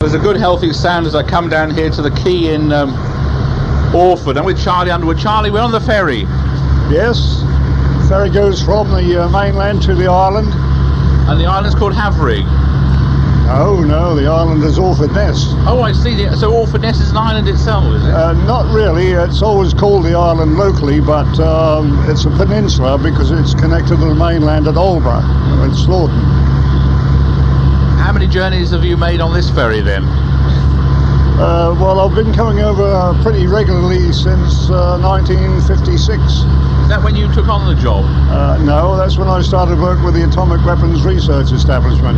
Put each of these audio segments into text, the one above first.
There's a good healthy sound as I come down here to the quay in Orford. I'm with Charlie Underwood. Charlie, we're on the ferry. Yes, the ferry goes from the mainland to the island. And the island's called Havering? No, the island is Orfordness. Oh, I see. So Orfordness is an island itself, is it? Not really. It's always called the island locally, but it's a peninsula because it's connected to the mainland at Aldeburgh and Slaughton. How many journeys have you made on this ferry then? Well, I've been coming over pretty regularly since 1956. Is that when you took on the job? No, that's when I started work with the Atomic Weapons Research Establishment.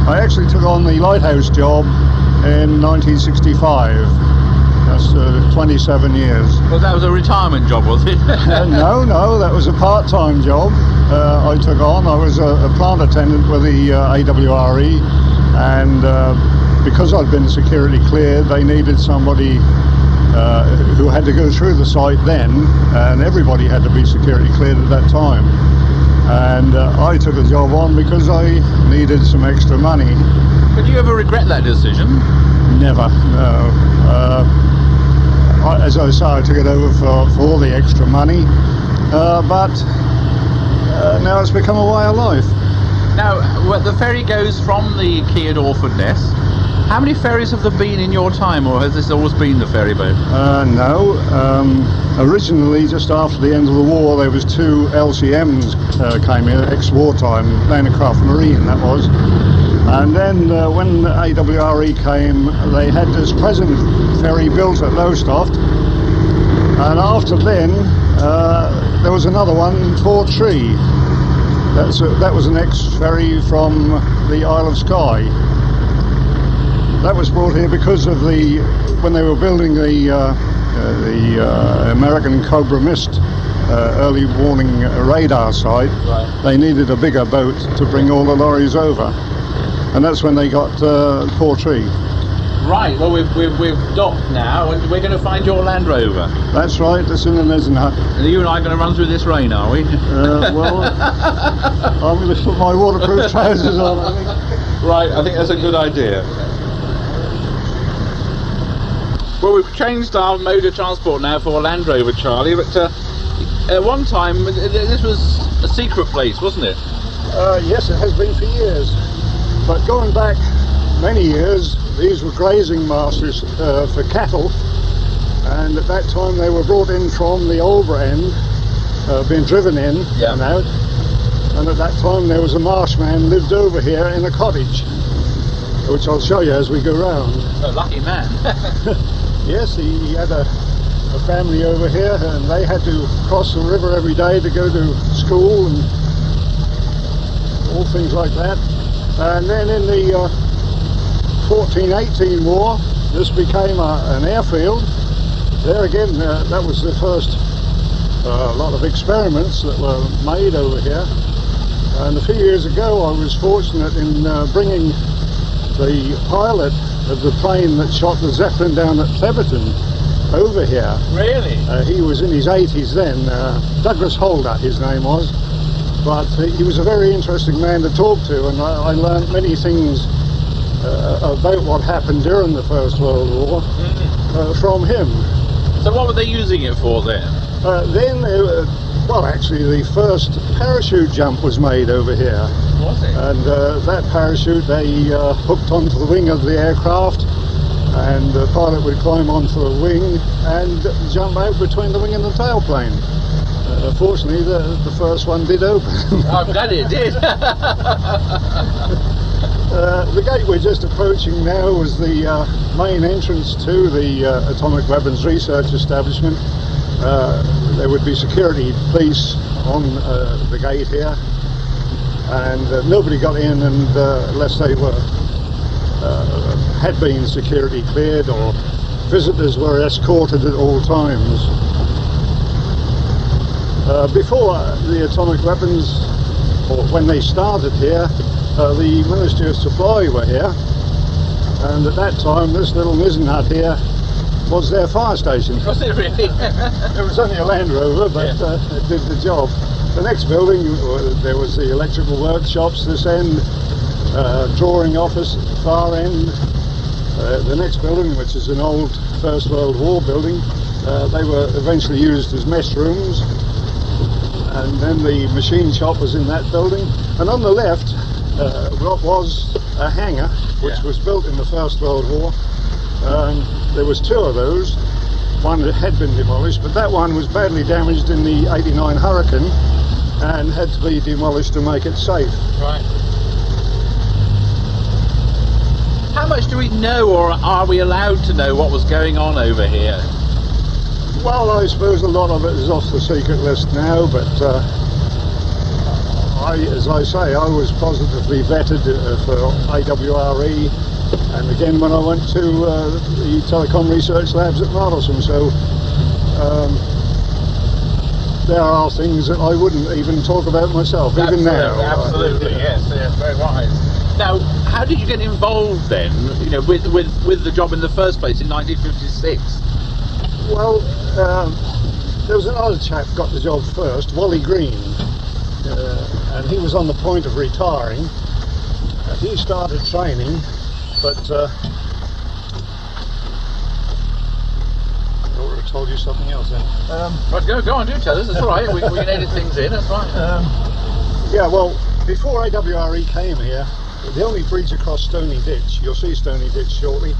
I actually took on the lighthouse job in 1965. That's 27 years. Well, that was a retirement job, was it? No, that was a part-time job I took on. I was a plant attendant with the AWRE, and because I'd been security cleared, they needed somebody who had to go through the site then, and everybody had to be security cleared at that time. And I took the job on because I needed some extra money. But do you ever regret that decision? Never, no. As I say, I took it over for all the extra money, but now it's become a way of life. Now, the ferry goes from the quay at Orfordness. How many ferries have there been in your time, or has this always been the ferry boat? No. Originally, just after the end of the war, there was two LCMs came here, ex-wartime, Land Craft Marine, that was. And then when AWRE came, they had this present ferry built at Lowestoft. And after then, there was another one, Portree. That was an ex-ferry from the Isle of Skye. That was brought here because of when they were building the American Cobra Mist early warning radar site. Right. They needed a bigger boat to bring all the lorries over, and that's when they got Portree. Right. Well, we've docked now, and we're going to find your Land Rover. That's right. That's in the Nizenhut. And you and I are going to run through this rain, are we? Well, I'm going to put my waterproof trousers on, I think. Right. I think that's a good idea. Well, we've changed our mode of transport now for Land Rover, Charlie, but at one time this was a secret place, wasn't it? Yes, it has been for years. But going back many years, these were grazing masters for cattle, and at that time they were brought in from the Aldeburgh end, being driven in and out, and at that time there was a marshman lived over here in a cottage, which I'll show you as we go round. A lucky man. Yes, he had a family over here, and they had to cross the river every day to go to school and all things like that. And then in the 14-18 war, this became an airfield. There again, that was the first lot of experiments that were made over here. And a few years ago, I was fortunate in bringing the pilot of the plane that shot the Zeppelin down at Cleverton over here. Really? He was in his 80s then. Douglas Holder, his name was. But he was a very interesting man to talk to, and I learned many things about what happened during the First World War from him. So what were they using it for then? Well, actually, the first parachute jump was made over here. Was it? And that parachute they hooked onto the wing of the aircraft, and the pilot would climb onto the wing and jump out between the wing and the tailplane. Fortunately, the first one did open. I'm glad it did. The gate we're just approaching now was the main entrance to the Atomic Weapons Research Establishment. There would be security police on the gate here, and nobody got in unless they were had been security cleared, or visitors were escorted at all times. Before the atomic weapons, or when they started here, the Ministry of Supply were here, and at that time this little Nizenhut here was their fire station. Was it really? It was only a Land Rover, but it did the job. The next building, there was the electrical workshops this end, drawing office at the far end, the next building, which is an old First World War building. They were eventually used as mess rooms, and then the machine shop was in that building. And on the left what was a hangar, which was built in the First World War. There was two of those. One that had been demolished, but that one was badly damaged in the '89 hurricane and had to be demolished to make it safe. Right. How much do we know, or are we allowed to know, what was going on over here? Well, I suppose a lot of it is off the secret list now, but as I say, I was positively vetted for AWRE, and again when I went to the Telecom Research Labs at Martlesham, so there are things that I wouldn't even talk about myself, even now. Absolutely, yes, very wise. Now, how did you get involved then, you know, with the job in the first place in 1956? Well, there was another chap got the job first, Wally Green, and he was on the point of retiring. He started training, but I would have told you something else then. Right, go on, do tell us, that's all right, we can edit things in, that's fine. Yeah, well, before AWRE came here, the only bridge across Stony Ditch, you'll see Stony Ditch shortly,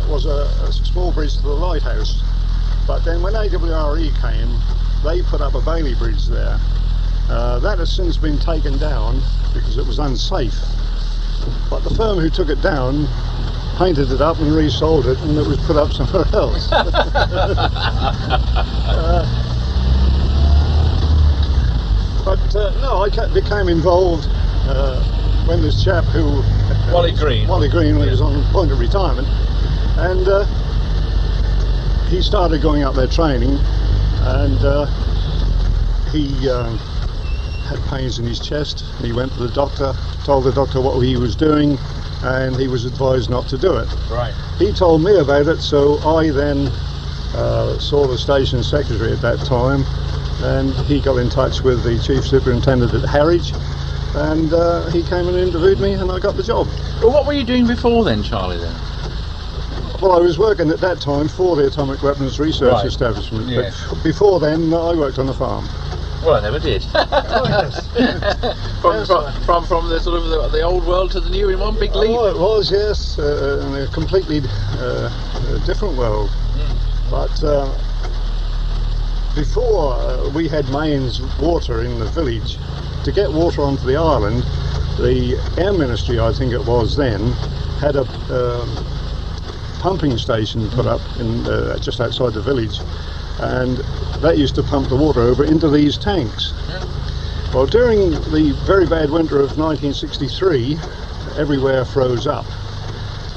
was a small bridge to the lighthouse. But then when AWRE came, they put up a Bailey Bridge there. That has since been taken down because it was unsafe. But the firm who took it down painted it up and resold it, and it was put up somewhere else. No, I became involved when this chap who... Wally Green, was on the point of retirement, and he started going up there training, and he had pains in his chest. He went to the doctor, told the doctor what he was doing, and he was advised not to do it. Right. He told me about it, so I then saw the station secretary at that time, and he got in touch with the chief superintendent at Harwich, and he came and interviewed me, and I got the job. Well, what were you doing before then, Charlie, then? Well, I was working at that time for the Atomic Weapons Research Establishment, yes. But before then I worked on a farm. Well, I never did. Oh, yes. From the sort of the old world to the new in one big leap. Oh, it was, yes, in a completely different world. But before we had mains water in the village, to get water onto the island, the Air Ministry, I think it was then, had a pumping station put up in just outside the village, and that used to pump the water over into these tanks. Well, during the very bad winter of 1963, everywhere froze up,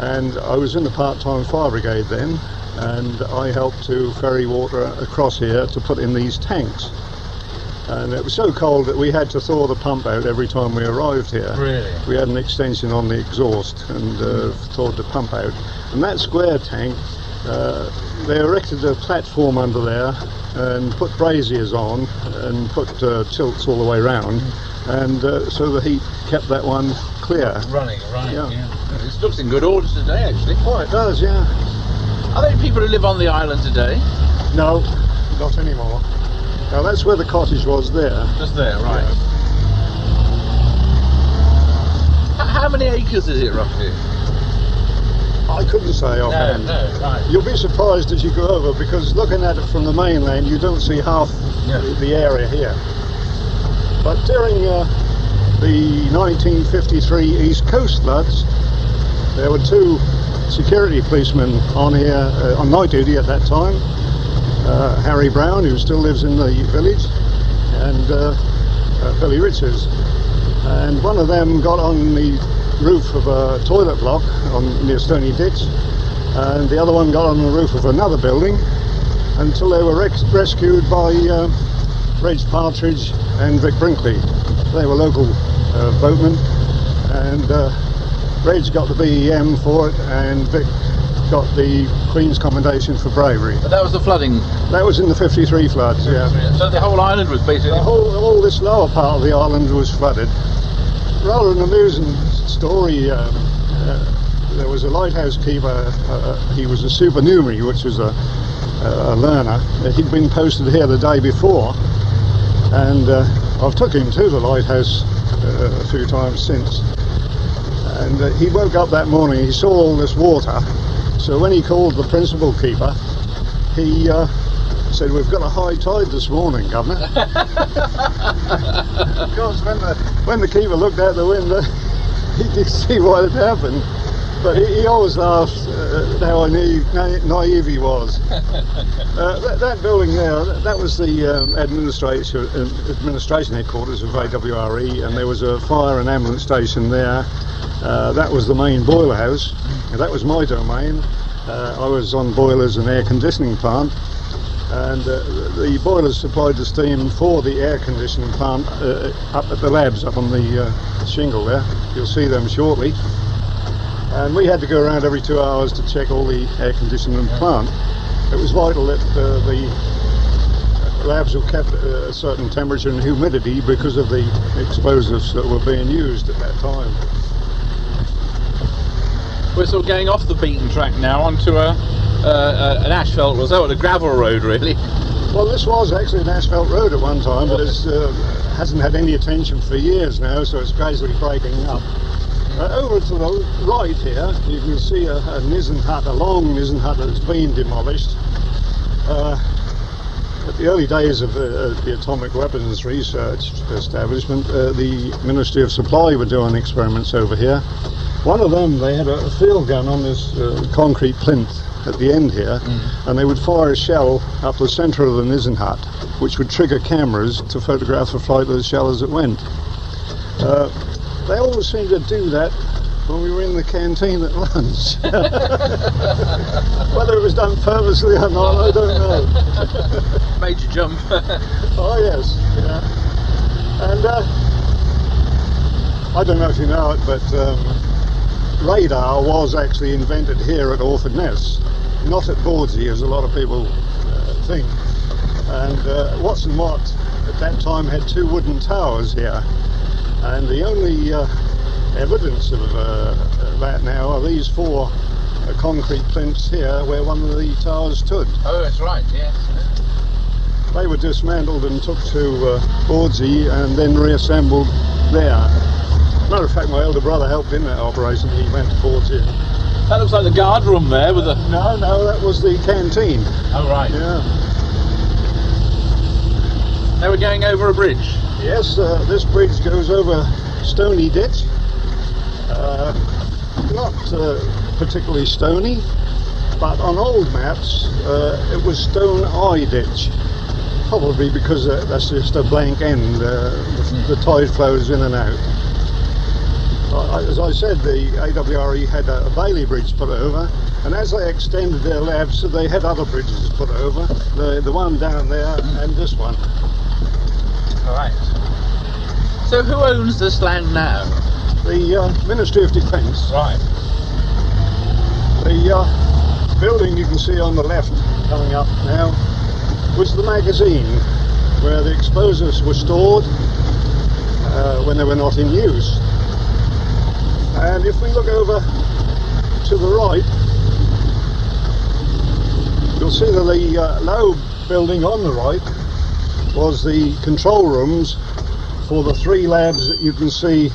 and I was in the part-time fire brigade then, and I helped to ferry water across here to put in these tanks. And it was so cold that we had to thaw the pump out every time we arrived here. Really? We had an extension on the exhaust and thawed the pump out. And that square tank, they erected a platform under there and put braziers on and put tilts all the way round, and so the heat kept that one clear. Running, right, yeah. It looks in good order today, actually. Oh, it does, yeah. Are there people who live on the island today? No, not anymore. Now that's where the cottage was there. Just there, right. Yeah. How many acres is it roughly? I couldn't say offhand. No, right. You'll be surprised as you go over, because looking at it from the mainland you don't see half the area here. But during the 1953 East Coast floods, there were two security policemen on here on night duty at that time. Harry Brown, who still lives in the village, and Billy Richards. And one of them got on the roof of a toilet block near Stony Ditch, and the other one got on the roof of another building, until they were rescued by Reg Partridge and Vic Brinkley. They were local boatmen, and Reg got the BEM for it, and Vic got the Queen's Commendation for bravery. But that was the flooding? That was in the 53 floods, yeah. So the whole island was basically... All this lower part of the island was flooded. Rather an amusing story. there was a lighthouse keeper. He was a supernumerary, which was a learner. He'd been posted here the day before, and I've took him to the lighthouse a few times since. And he woke up that morning, he saw all this water, so when he called the principal keeper, he said, "We've got a high tide this morning, Governor." Of course, when the keeper looked out the window, he did see what had happened, but he always laughed how naive he was. That building there, that was the administration headquarters of AWRE, and there was a fire and ambulance station there. That was the main boiler house. That was my domain. I was on boilers and air conditioning plant, and the boilers supplied the steam for the air conditioning plant up at the labs up on the shingle there. You'll see them shortly. And we had to go around every 2 hours to check all the air conditioning plant. It was vital that the labs were kept at a certain temperature and humidity because of the explosives that were being used at that time. We're sort of going off the beaten track now onto an asphalt, was that a gravel road really? Well, this was actually an asphalt road at one time, but it hasn't had any attention for years now, so it's gradually breaking up. Over to the right here, you can see a Nissen hut, a long Nissen hut that's been demolished. At the early days of the Atomic Weapons Research Establishment, the Ministry of Supply were doing experiments over here. One of them, they had a field gun on this concrete plinth at the end here, and they would fire a shell up the centre of the Nissen hut, which would trigger cameras to photograph the flight of the shell as it went. They always seemed to do that when we were in the canteen at lunch. Whether it was done purposely or not, I don't know. Made you jump. Oh yes, yeah. And I don't know if you know it, but radar was actually invented here at Orfordness, not at Bordsey, as a lot of people think. And Watson Watt at that time had 2 wooden towers here. And the only evidence of that now are these 4 concrete plinths here where one of the towers stood. Oh, that's right, yes. They were dismantled and took to Bordsey and then reassembled there. Matter of fact, my elder brother helped in that operation. He went to Bordsey. That looks like the guard room there with the... No, that was the canteen. Oh, right. Yeah. They were going over a bridge. Yes, this bridge goes over Stony Ditch. Not particularly stony, but on old maps it was Stone Eye Ditch. Probably because that's just a blank end. The tide flows in and out. As I said, the AWRE had a Bailey Bridge put over, and as they extended their labs, they had other bridges put over. The one down there and this one. All right. So who owns this land now? The Ministry of Defence. Right. The building you can see on the left coming up now was the magazine where the explosives were stored when they were not in use. And if we look over to the right, you'll see that the low building on the right was the control rooms for the 3 labs that you can see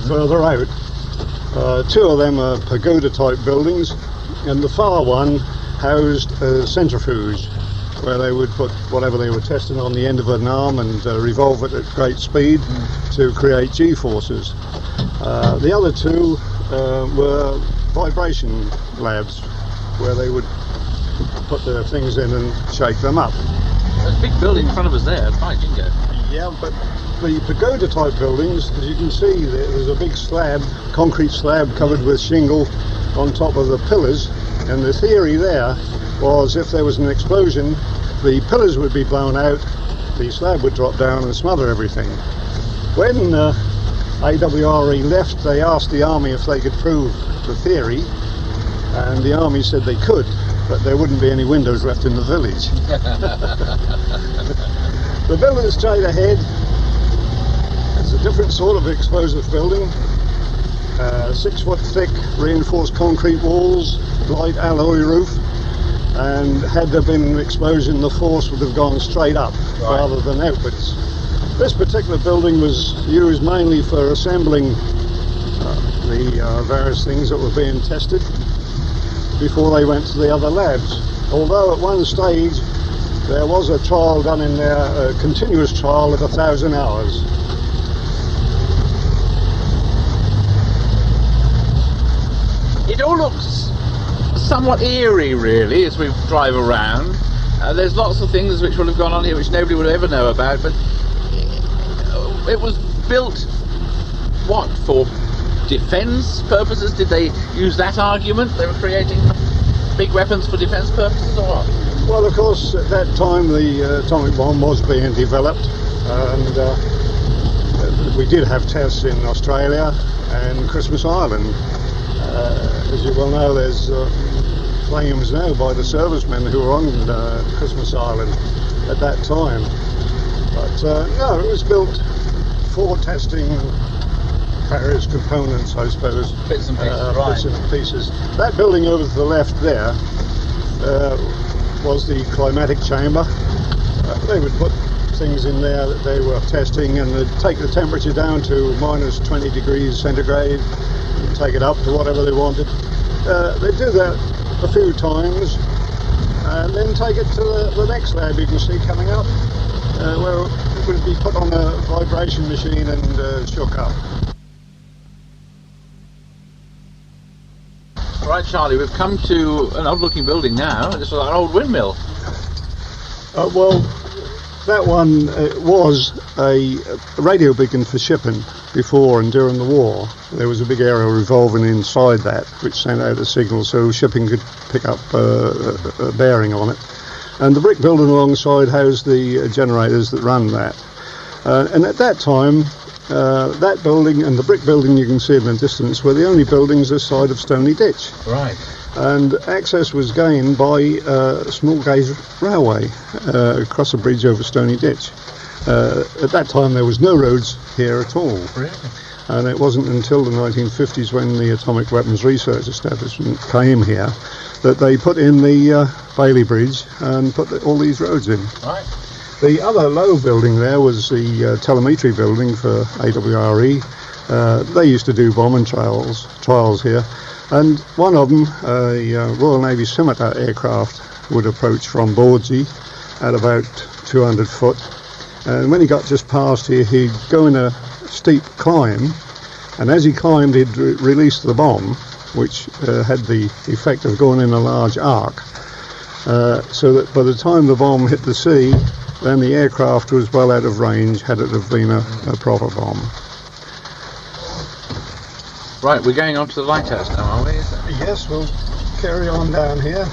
further out. 2 of them are pagoda type buildings, and the far one housed a centrifuge where they would put whatever they were testing on the end of an arm and revolve it at great speed to create G-forces. The other 2 were vibration labs where they would put their things in and shake them up. There's a big building in front of us there, right, Jingo? Yeah, but the pagoda type buildings, as you can see, there's a big slab, concrete slab covered with shingle on top of the pillars, and the theory there was if there was an explosion, the pillars would be blown out, the slab would drop down and smother everything. When AWRE left, they asked the army if they could prove the theory, and the army said they could, but there wouldn't be any windows left in the village. The building straight ahead is a different sort of explosive building. 6-foot thick reinforced concrete walls, light alloy roof, and had there been an explosion, the force would have gone straight up rather than outwards. This particular building was used mainly for assembling the various things that were being tested before they went to the other labs. Although at one stage there was a trial done in there, a continuous trial of 1,000 hours. It all looks somewhat eerie, really, as we drive around. There's lots of things which will have gone on here which nobody would ever know about, but it was built, what, for defence purposes? Did they use that argument? They were creating big weapons for defence purposes, or what? Well, of course, at that time the atomic bomb was being developed, and we did have tests in Australia and Christmas Island. As you well know, there's claims now by the servicemen who were on Christmas Island at that time. But no, it was built for testing various components, I suppose. Bits and pieces, right. Bits and pieces. That building over to the left there was the climatic chamber. They would put things in there that they were testing, and they'd take the temperature down to minus 20 degrees centigrade, and take it up to whatever they wanted. They'd do that a few times, and then take it to the next lab you can see coming up, where it would be put on a vibration machine and shook up. Right, Charlie, we've come to an odd-looking building now. This was an old windmill. Well, that one was a radio beacon for shipping before and during the war. There was a big area revolving inside that which sent out a signal so shipping could pick up a bearing on it. And the brick building alongside housed the generators that ran that. And at that time, that building and the brick building you can see in the distance were the only buildings this side of Stony Ditch. Right. And access was gained by a small gauge railway across a bridge over Stony Ditch. At that time there was no roads here at all. Really? And it wasn't until the 1950s, when the Atomic Weapons Research Establishment came here, that they put in the Bailey Bridge and put all these roads in. Right. The other low building there was the telemetry building for AWRE. They used to do bombing trials here. And one of them, a Royal Navy Scimitar aircraft, would approach from Bordsey at about 200 foot. And when he got just past here, he'd go in a steep climb, and as he climbed, he'd release the bomb, which had the effect of going in a large arc, so that by the time the bomb hit the sea, then the aircraft was well out of range, had it have been a proper bomb. Right, we're going on to the lighthouse now, are we? Yes, we'll carry on down here.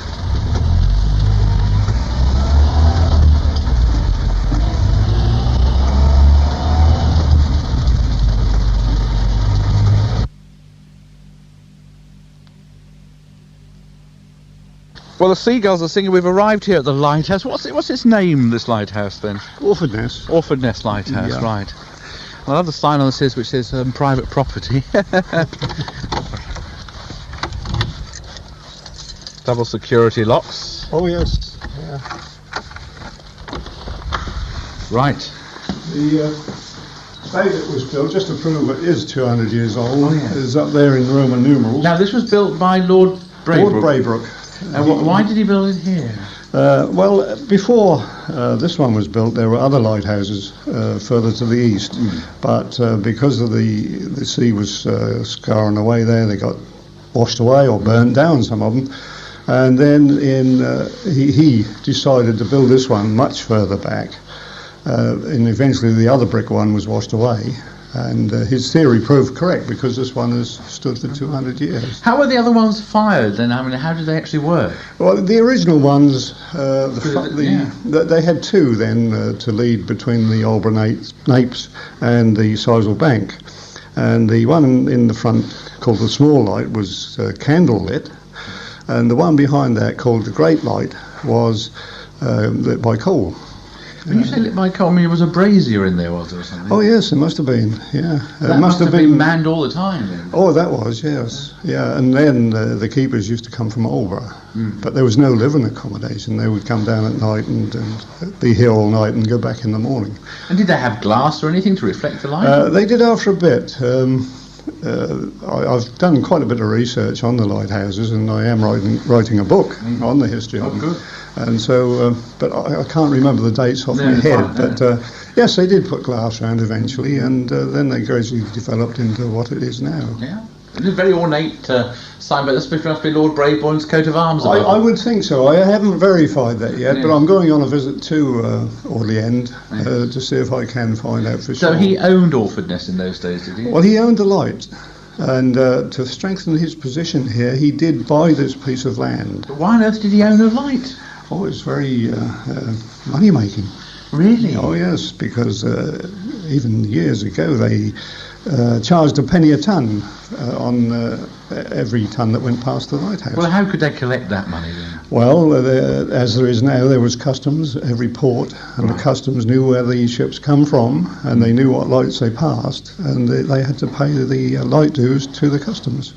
Well, the seagulls are singing. We've arrived here at the lighthouse. What's its name, this lighthouse, then? Orfordness. Orfordness Lighthouse, yeah. Right. I love the sign on this which says private property. Double security locks. Oh, yes. Yeah. Right. The day that was built, just to prove it is 200 years old, is up there in Roman numerals. Now, this was built by Lord Braybrook. Lord Braybrook. And why did he build it here? Well, before this one was built, there were other lighthouses further to the east, but because of the sea was scouring away there, they got washed away or burnt down, some of them. And then he decided to build this one much further back, and eventually the other brick one was washed away. And his theory proved correct, because this one has stood for 200 years. How were the other ones fired then? I mean, how did they actually work? Well, the original ones, they had two then to lead between the Albury Napes and the Sizewell Bank. And the one in the front, called the Small Light, was candle lit. And the one behind that, called the Great Light, was lit by coal. When you say lit by coal, I mean, there was a brazier in there, was there, or something? Oh yes, there must have been. Yeah, That must have been manned all the time then. Oh, that was, yes. Yeah, and then the keepers used to come from Aldeburgh, but there was no living accommodation. They would come down at night and be here all night and go back in the morning. And did they have glass or anything to reflect the light? They did after a bit. I've done quite a bit of research on the lighthouses, and I am writing a book on the history of them. Good. And so, but I can't remember the dates off my head. But yes, they did put glass around eventually, and then they gradually developed into what it is now. Yeah. It's a very ornate sign, but this must be Lord Brabourne's coat of arms. I would think so. I haven't verified that yet, but I'm going on a visit to Orleans to see if I can find out for sure. So he owned Orfordness in those days, did he? Well, he owned the light, and to strengthen his position here, he did buy this piece of land. But why on earth did he own a light? Oh, it's very money-making. Really? Oh, yes, because even years ago they charged a penny a tonne on every tonne that went past the lighthouse. Well, how could they collect that money then? Well, as there is now, there was customs at every port, and the customs knew where the ships come from, and they knew what lights they passed, and they had to pay the light dues to the customs,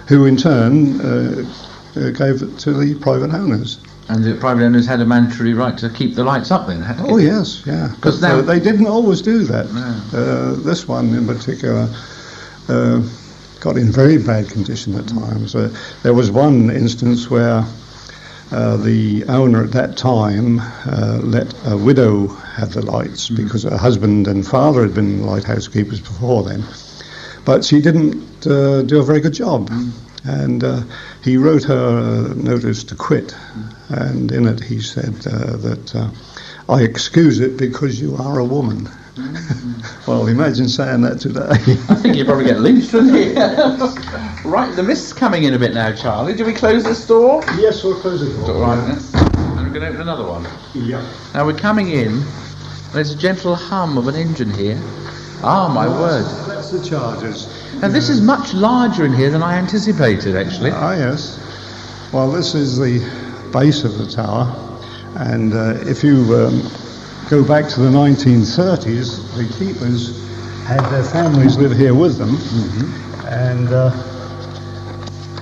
who in turn gave it to the private owners. And the private owners had a mandatory right to keep the lights up then? Oh yes, yeah. Because they didn't always do that. No. This one in particular got in very bad condition at times. There was one instance where the owner at that time let a widow have the lights because her husband and father had been lighthouse keepers before then. But she didn't do a very good job. And he wrote her a notice to quit, and in it he said that I excuse it because you are a woman. Well, imagine saying that today. I think you'd probably get lynched, wouldn't you? Right, the mist's coming in a bit now, Charlie. Do we close this door? Yes, we'll close the door. Right, and we're going to open another one. Yeah. Now we're coming in. There's a gentle hum of an engine here. Ah, my word. That's the charges. Now this is much larger in here than I anticipated, actually. Ah, yes. Well, this is the base of the tower, and if you go back to the 1930s, the keepers had their families live here with them, and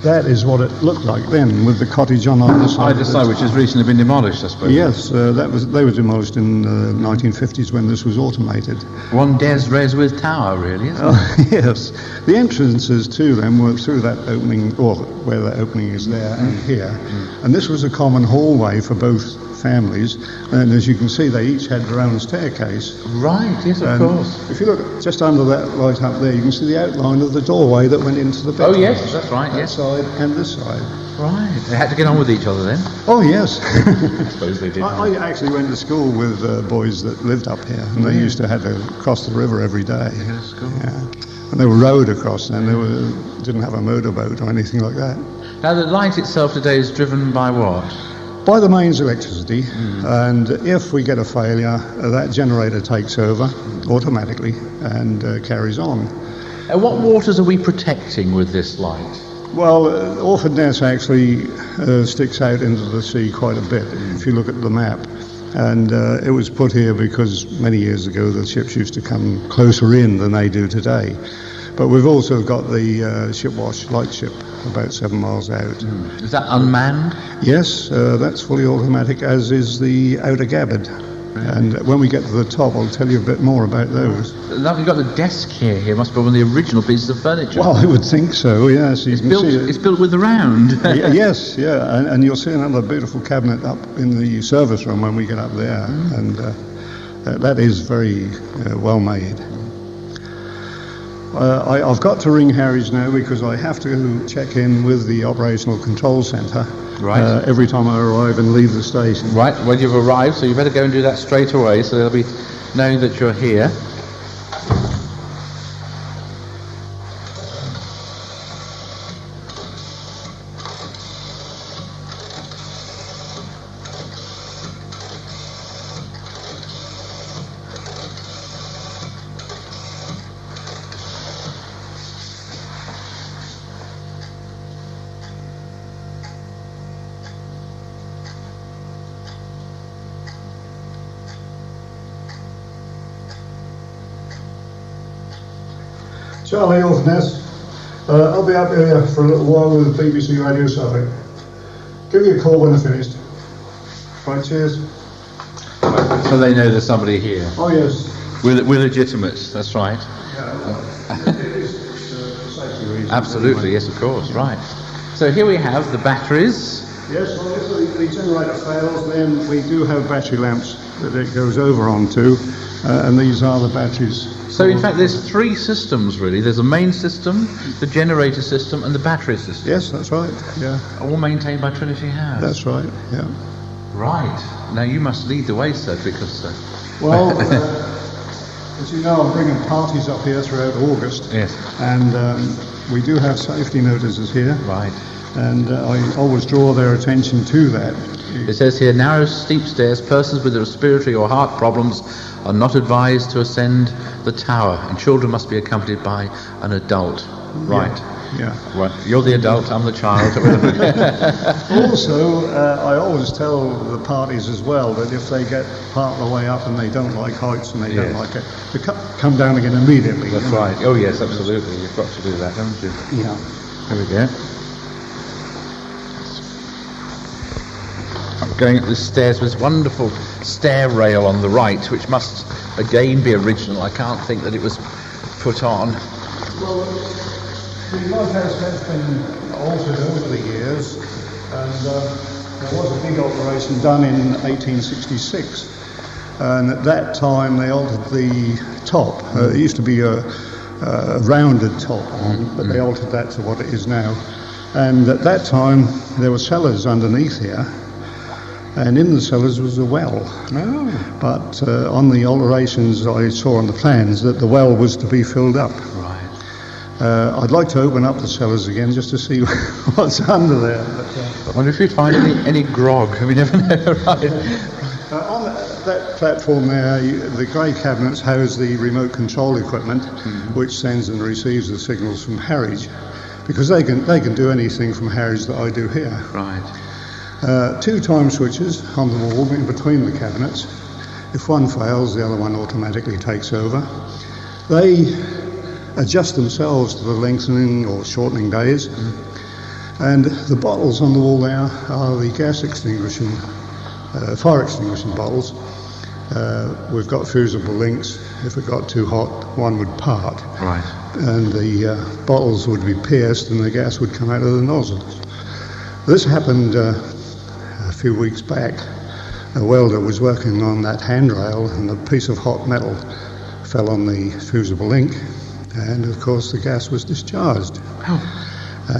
that is what it looked like then, with the cottage on either side. Either side, which has recently been demolished, I suppose. Yes, they were demolished in the 1950s when this was automated. One des res with tower, really, isn't it? Yes. The entrances to them were through that opening, or where that opening is there and here. And this was a common hallway for both families, and as you can see, they each had their own staircase. Right, yes, of course. If you look just under that light up there, you can see the outline of the doorway that went into the bedroom. Oh, yes, that's right, yes. That side and this side. Right, they had to get on with each other then? Oh, yes. I suppose they did. I actually went to school with boys that lived up here, and they used to have to cross the river every day. Yes, cool. Yeah. And they were rowed across, and they didn't have a motorboat or anything like that. Now, the light itself today is driven by what? By the mains electricity, and if we get a failure, that generator takes over automatically and carries on. What waters are we protecting with this light? Well, Orfordness actually sticks out into the sea quite a bit, if you look at the map. And it was put here because many years ago the ships used to come closer in than they do today. But we've also got the Shipwash lightship about 7 miles out. Is that unmanned? Yes, that's fully automatic, as is the outer gabbard. And when we get to the top, I'll tell you a bit more about those. You've got the desk here must be one of the original pieces of furniture. Well, I would think so, yes. It's built with the round. Yes, yeah, and you'll see another beautiful cabinet up in the service room when we get up there, and that is very well made. I've got to ring Harry's now because I have to check in with the operational control centre every time I arrive and leave the station. Right, well, you've arrived, so you better go and do that straight away, so they'll be knowing that you're here. Charlie Orfordness. I'll be up here for a little while with the BBC Radio Suffolk. Give me a call when I'm finished. Right, cheers. So they know there's somebody here. Oh yes. We're legitimate, that's right. Yeah, it is for safety reasons. Absolutely, yes, of course, right. So here we have the batteries. Yes, well, if the generator fails, then we do have battery lamps that it goes over onto, and these are the batteries. So in fact there's three systems really. There's a main system, the generator system and the battery system. Yes, that's right, yeah. All maintained by Trinity House. That's right, yeah. Right. Now you must lead the way, sir, because... Well, as you know, I'm bringing parties up here throughout August. Yes. And we do have safety notices here. Right. And I always draw their attention to that. It says here, narrow, steep stairs, persons with respiratory or heart problems are not advised to ascend the tower, and children must be accompanied by an adult. Right. Yeah. Right. You're the adult, I'm the child. Also, I always tell the parties as well that if they get part of the way up and they don't like heights and they don't like it, to come down again immediately. That's right. Oh yes, absolutely. You've got to do that, haven't you? Yeah. There we go. I'm going up the stairs with this wonderful stair rail on the right, which must again be original. I can't think that it was put on. Well, the lighthouse has been altered over the years, and there was a big alteration done in 1866. And at that time they altered the top. It used to be a rounded top on, but they altered that to what it is now. And at that time there were cellars underneath here, and in the cellars was a well. Oh. But on the alterations I saw on the plans that the well was to be filled up. Right. I'd like to open up the cellars again just to see what's under there. I wonder if you'd find any grog. We never know, right? On that platform there, the grey cabinets house the remote control equipment, which sends and receives the signals from Harwich, because they can do anything from Harwich that I do here. Right. 2 time switches on the wall in between the cabinets. If one fails, the other one automatically takes over. They adjust themselves to the lengthening or shortening days. And the bottles on the wall there are the gas extinguishing, fire extinguishing bottles. We've got fusible links. If it got too hot, one would part. Right. And the bottles would be pierced and the gas would come out of the nozzles. This happened a few weeks back. A welder was working on that handrail and a piece of hot metal fell on the fusible link, and of course the gas was discharged. Oh.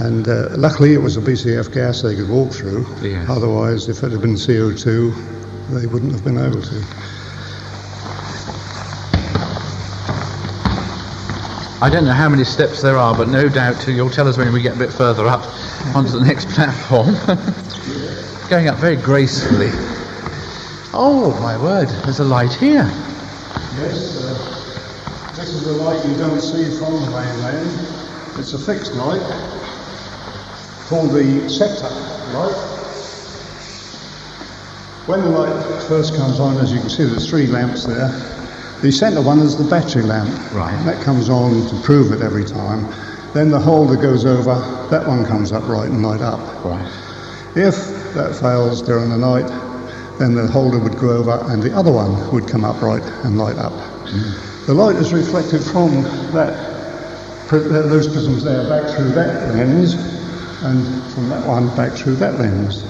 And luckily it was a BCF gas they could walk through. Yes. Otherwise, if it had been CO2, they wouldn't have been able to. I don't know how many steps there are, but no doubt you'll tell us when we get a bit further up onto the next platform. Going up very gracefully. Oh my word, there's a light here. Yes, this is a light you don't see from the mainland. It's a fixed light called the sector light. When the light first comes on, as you can see, there's 3 lamps there. The centre one is the battery lamp. Right. That comes on to prove it every time. Then the holder goes over, that one comes up right and light up. Right. If that fails during the night, then the holder would go over and the other one would come up right and light up. The light is reflected from those prisms there back through that lens, and from that one back through that lens.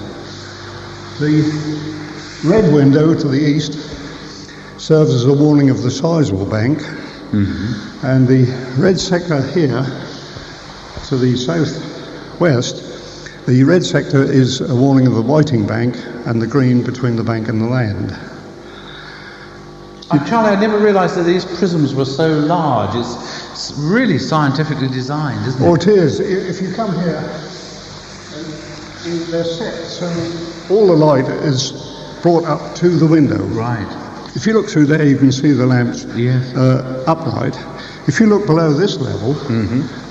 The red window to the east serves as a warning of the Sizewell bank, and the red sector here to the southwest, the red sector is a warning of the Whiting bank, and the green between the bank and the land. Charlie, I never realised that these prisms were so large. It's really scientifically designed, isn't it? Oh, it is. If you come here, they're set so all the light is brought up to the window. Right. If you look through there, you can see the lamps Yes. upright. If you look below this level,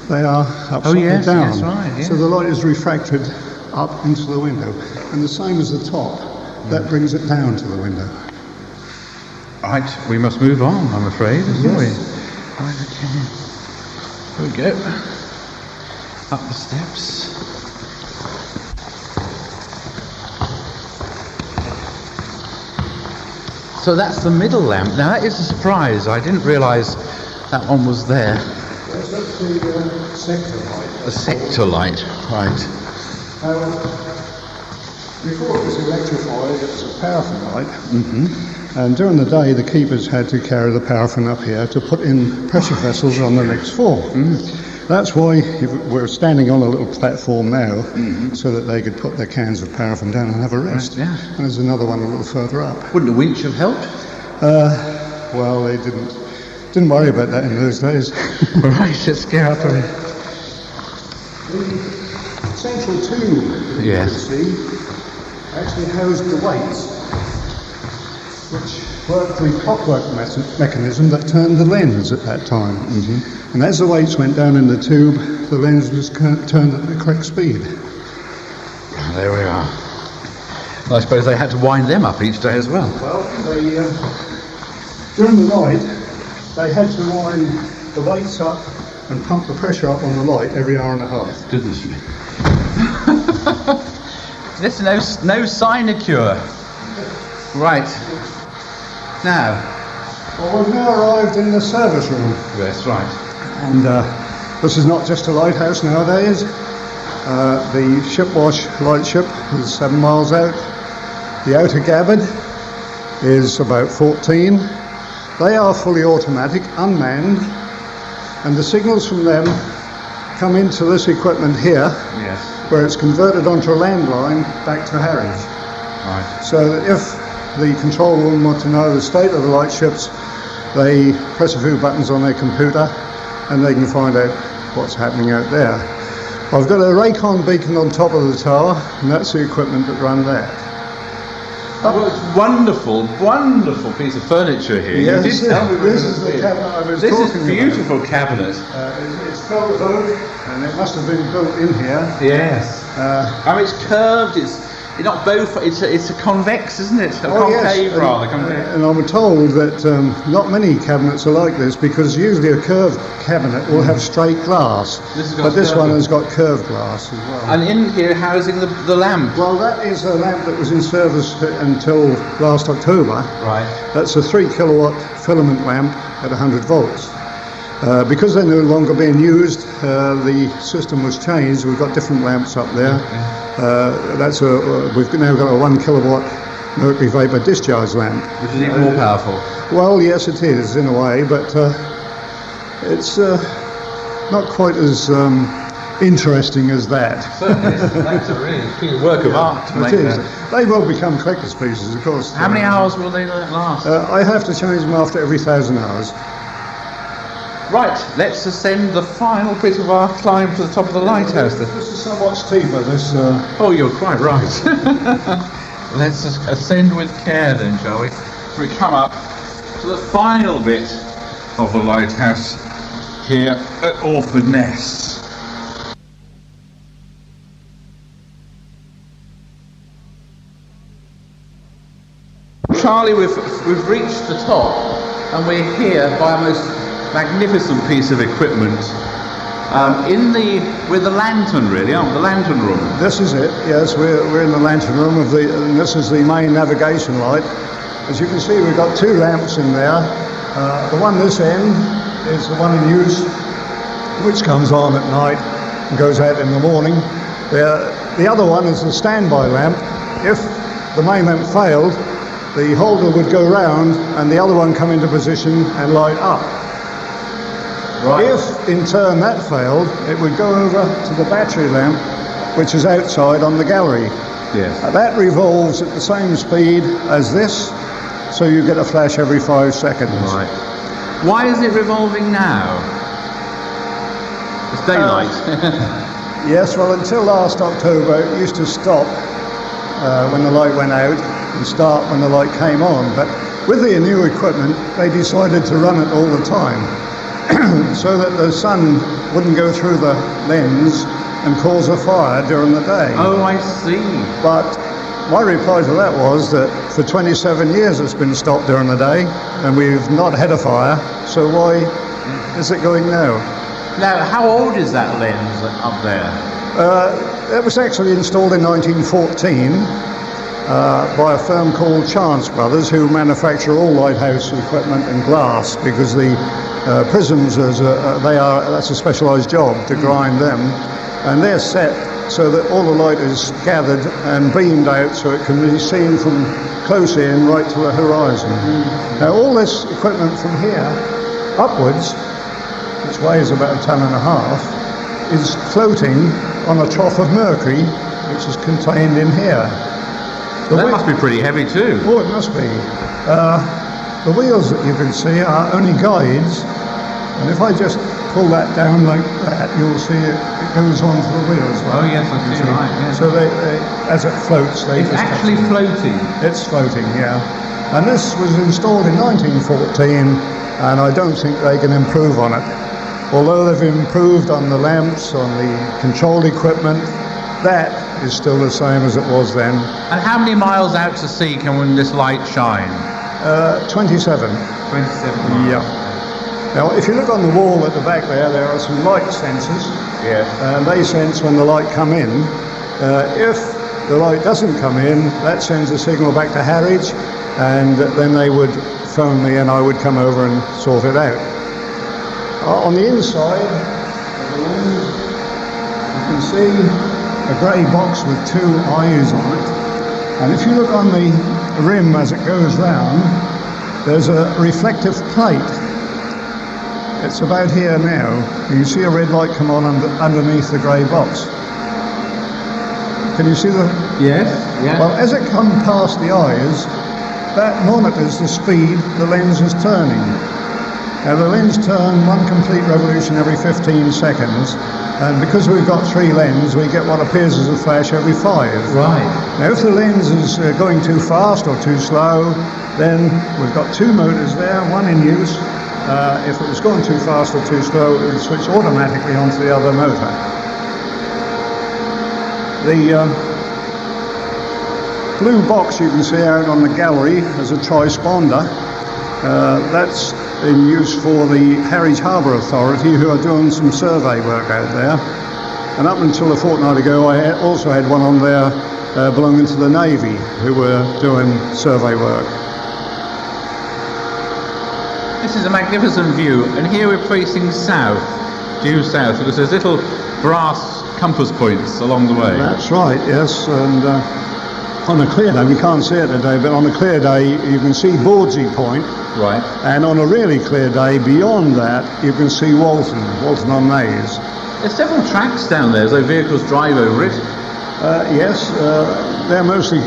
they are upside down. Yes, right, yes. So the light is refracted up into the window. And the same as the top, that brings it down to the window. Right, we must move on, I'm afraid, isn't we? Right, okay. Here we go. Up the steps. So that's the middle lamp. Now that is a surprise. I didn't realise that one was there. Yes, that's the sector light. The sector light, right. Before it was electrified, it was a paraffin light. Mm-hmm. And during the day, the keepers had to carry the paraffin up here to put in pressure vessels on the next floor. Mm. That's why we're standing on a little platform now, so that they could put their cans of paraffin down and have a rest. Right, yeah. And there's another one a little further up. Wouldn't a winch have helped? Well, they didn't worry about that in those days. Right, let's get up and... The central tube, yes, you can see, actually housed the weights, which worked the clockwork mechanism that turned the lens at that time. Mm-hmm. And as the weights went down in the tube, the lens was turned at the correct speed. There we are. Well, I suppose they had to wind them up each day as well. Well, during the night, they had to wind the weights up and pump the pressure up on the light every hour and a half. Goodness me. There's no sinecure. Right. Now. Well, we've now arrived in the service room. That's right. And this is not just a lighthouse nowadays. The Shipwash lightship is 7 miles out. The outer gabbard is about 14. They are fully automatic, unmanned, and the signals from them come into this equipment here, yes, where it's converted onto a landline back to Harry's. Right. So that if the control room want to know the state of the lightships, they press a few buttons on their computer and they can find out what's happening out there. I've got a Raycon beacon on top of the tower, and that's the equipment that run that. Well, it's wonderful, wonderful piece of furniture here. Yes, you did tell me this is the cabinet I was talking about. This is a beautiful cabinet. It's felt oak, and it must have been built in here. Yes. I mean, it's curved. It's not both. It's a convex, isn't it? A concave, yes. rather. Concave. And I'm told that not many cabinets are like this, because usually a curved cabinet will have straight glass, but this one has got curved glass as well. And in here, housing the lamp. Well, that is a lamp that was in service until last October. Right. That's a 3 kilowatt filament lamp at 100 volts. Because they're no longer being used, the system was changed. We've got different lamps up there. We've now got a 1 kilowatt mercury vapor discharge lamp, which is even more powerful. Well, yes, it is in a way, but it's not quite as interesting as that. Certainly, that's a really work of art to make that. They will become collector's pieces, of course. How many hours will they last? I have to change them after every 1,000 hours. Right, let's ascend the final bit of our climb to the top of the lighthouse. This is somewhat steeper, this... Oh, you're quite right. Let's just ascend with care then, shall we? So we come up to the final bit of the lighthouse here at Orfordness. Charlie, we've reached the top, and we're here by a most magnificent piece of equipment with the lantern, really, aren't we? The lantern room. This is it, yes, we're in the lantern room and this is the main navigation light. As you can see, we've got 2 lamps in there. The one this end is the one in use, which comes on at night and goes out in the morning. The other one is the standby lamp. If the main lamp failed, the holder would go round and the other one come into position and light up. Right. If, in turn, that failed, it would go over to the battery lamp, which is outside on the gallery. Yes. That revolves at the same speed as this, so you get a flash every 5 seconds. Right. Why is it revolving now? It's daylight. Yes, well, until last October, it used to stop when the light went out and start when the light came on. But with the new equipment, they decided to run it all the time. So that the sun wouldn't go through the lens and cause a fire during the day. Oh, I see. But my reply to that was that for 27 years it's been stopped during the day and we've not had a fire, so why is it going now? Now, how old is that lens up there? It was actually installed in 1914 by a firm called Chance Brothers, who manufacture all lighthouse equipment and glass, because the prisms, that's a specialised job to grind them, and they're set so that all the light is gathered and beamed out so it can be seen from close in right to the horizon. Now all this equipment from here upwards, which weighs about 1.5 tons, is floating on a trough of mercury which is contained in here. That must be pretty heavy too. Oh, it must be. The wheels that you can see are only guides, and if I just pull that down like that, you'll see it goes on to the wheels. Oh yes, I see. Right. Yes. So they, as it floats, it's actually floating. It's floating, yeah. And this was installed in 1914, and I don't think they can improve on it. Although they've improved on the lamps, on the control equipment, that is still the same as it was then. And how many miles out to sea can this light shine? 27. 27 miles. Yeah. Now, if you look on the wall at the back there are some light sensors. Yes. And they sense when the light come in. If the light doesn't come in, that sends a signal back to Harwich, and then they would phone me and I would come over and sort it out. On the inside of the lens, you can see a grey box with 2 eyes on it. And if you look on the rim as it goes round, there's a reflective plate. It's about here now. You see a red light come on underneath the grey box. Can you see the... Yes, yes. Well, as it comes past the eyes, that monitors the speed the lens is turning. Now the lens turns 1 complete revolution every 15 seconds, and because we've got 3 lenses, we get what appears as a flash every 5. Right. Now if the lens is going too fast or too slow, then we've got 2 motors there, 1 in use. If it was going too fast or too slow, it would switch automatically onto the other motor. The blue box you can see out on the gallery is a transponder. That's in use for the Harwich Harbour Authority, who are doing some survey work out there. And up until a fortnight ago, I also had one on there belonging to the Navy, who were doing survey work. This is a magnificent view, and here we're facing south, due south, because there's little brass compass points along the way. That's right, yes, and on a clear day, we can't see it today, but on a clear day you can see Bordsey Point. Right. And on a really clear day, beyond that, you can see Walton on Maze. There's several tracks down there, so vehicles drive over it. Yes, they're mostly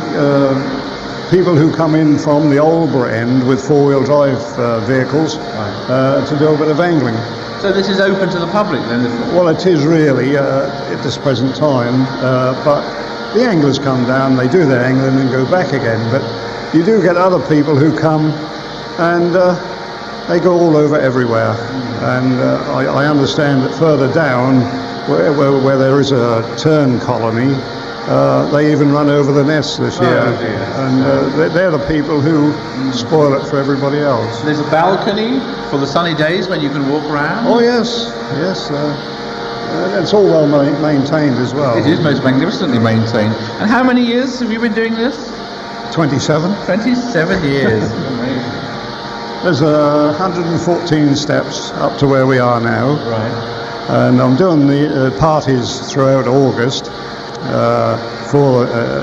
people who come in from the Aldborough end with 4-wheel drive vehicles to do a bit of angling. So this is open to the public then? Well, it is really at this present time, but the anglers come down, they do their angling and go back again. But you do get other people who come and they go all over everywhere. And I understand that further down, where there is a tern colony, they even run over the nests this year. And they're the people who spoil it for everybody else. There's a balcony for the sunny days when you can walk around? Oh yes, yes. It's all well maintained as well. It is most magnificently maintained. And how many years have you been doing this? 27. 27 years. Amazing. There's 114 steps up to where we are now. Right. And I'm doing the parties throughout August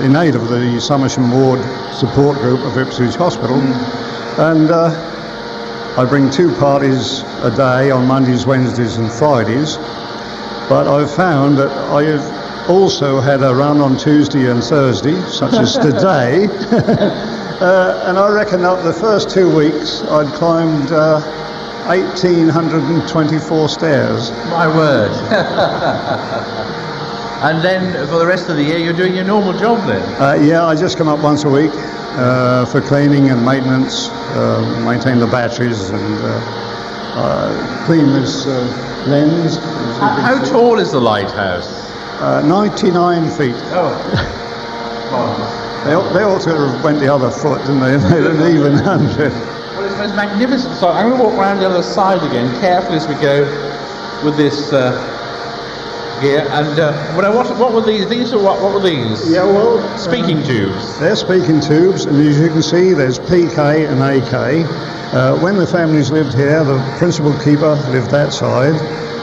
in aid of the Somersham Ward support group of Ipswich Hospital. And I bring 2 parties a day on Mondays, Wednesdays and Fridays. But I've found that I've also had a run on Tuesday and Thursday, such as today. And I reckon up the first 2 weeks I'd climbed 1,824 stairs. My word. And then for the rest of the year you're doing your normal job then? Yeah, I just come up once a week for cleaning and maintenance, maintain the batteries and clean this lens. How tall is the lighthouse? 99 feet. Oh. They ought to have went the other foot, didn't they? They didn't even 100. Well, it's most magnificent. So I'm going to walk around the other side again, carefully as we go. with this gear. And what were these? What were these? Yeah, well, speaking tubes. They're speaking tubes, and as you can see, there's PK and AK. When the families lived here, the principal keeper lived that side,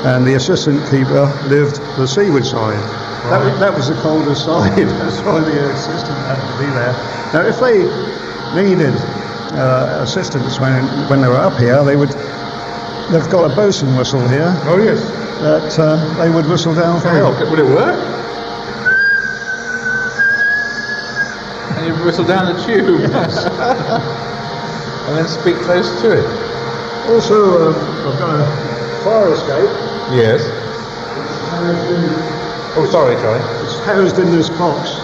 and the assistant keeper lived the seaward side. Right. That was the coldest side. That's why the assistant had to be there. Now, if they needed assistance when they were up here, they've got a bosun whistle here. Oh yes. That they would whistle down for help. Would it work? And you whistle down the tube. Yes. And then speak close to it. Also, I've got a fire escape. Yes. Oh, sorry, Charlie. It's housed in this box.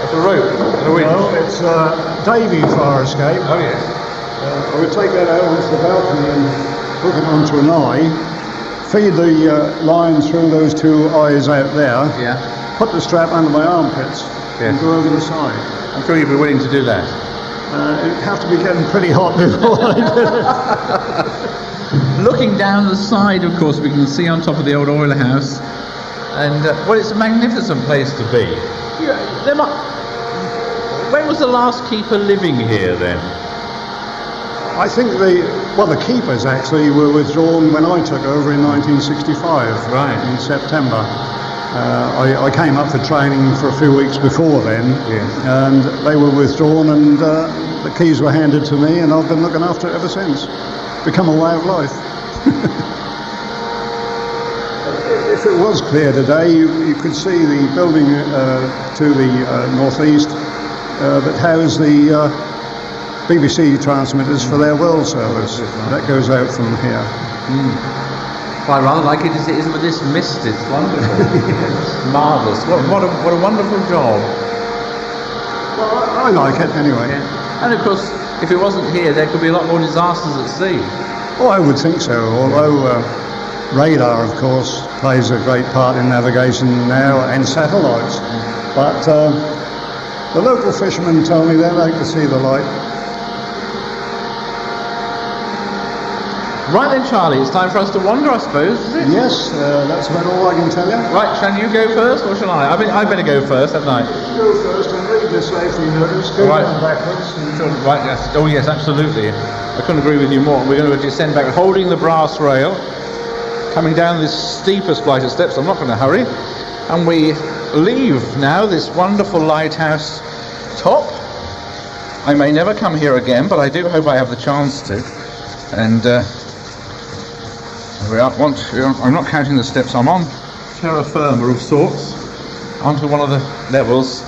It's a rope and a winch. No, it's a Davy fire escape. Oh, yes. I would take that out onto the balcony and hook it onto an eye, feed the line through those two eyes out there, yeah. Put the strap under my armpits, and go over the side. I'm sure you'd be willing to do that. It'd have to be getting pretty hot before I did it. Looking down the side, of course, we can see on top of the old oil house, and well, it's a magnificent place to be. When was the last keeper living here then? I think the keepers actually were withdrawn when I took over in 1965. Right. In September. I came up for training for a few weeks before then, yes. And they were withdrawn, and the keys were handed to me, and I've been looking after it ever since. Become a way of life. If it was clear today, you could see the building to the northeast that housed the BBC transmitters for their world service. That goes out from here. I rather like it as it is with this mist. It's wonderful. Yes. Marvellous. What a wonderful job. Well, I like it anyway. Yeah. And of course, if it wasn't here, there could be a lot more disasters at sea. Oh, I would think so. Although radar, of course, plays a great part in navigation now, and satellites. But the local fishermen tell me they like to see the light. Right then, Charlie, it's time for us to wander, I suppose, is it? Yes, that's about all I can tell you. Right, shall you go first, or shall I? I better go first, haven't I? You go first and read the safety notice. Go down backwards. Right, yes. Oh, yes, absolutely. I couldn't agree with you more. We're going to descend back, holding the brass rail, coming down this steepest flight of steps. I'm not going to hurry. And we leave now this wonderful lighthouse top. I may never come here again, but I do hope I have the chance to. And I'm not counting the steps. I'm on terra firma of sorts, onto one of the levels.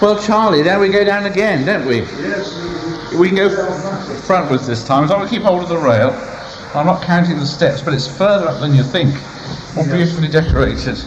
Well, Charlie, there we go down again, don't we? Yes. We can go frontwards this time. So I'm going to keep hold of the rail. I'm not counting the steps, but it's further up than you think. More beautifully decorated.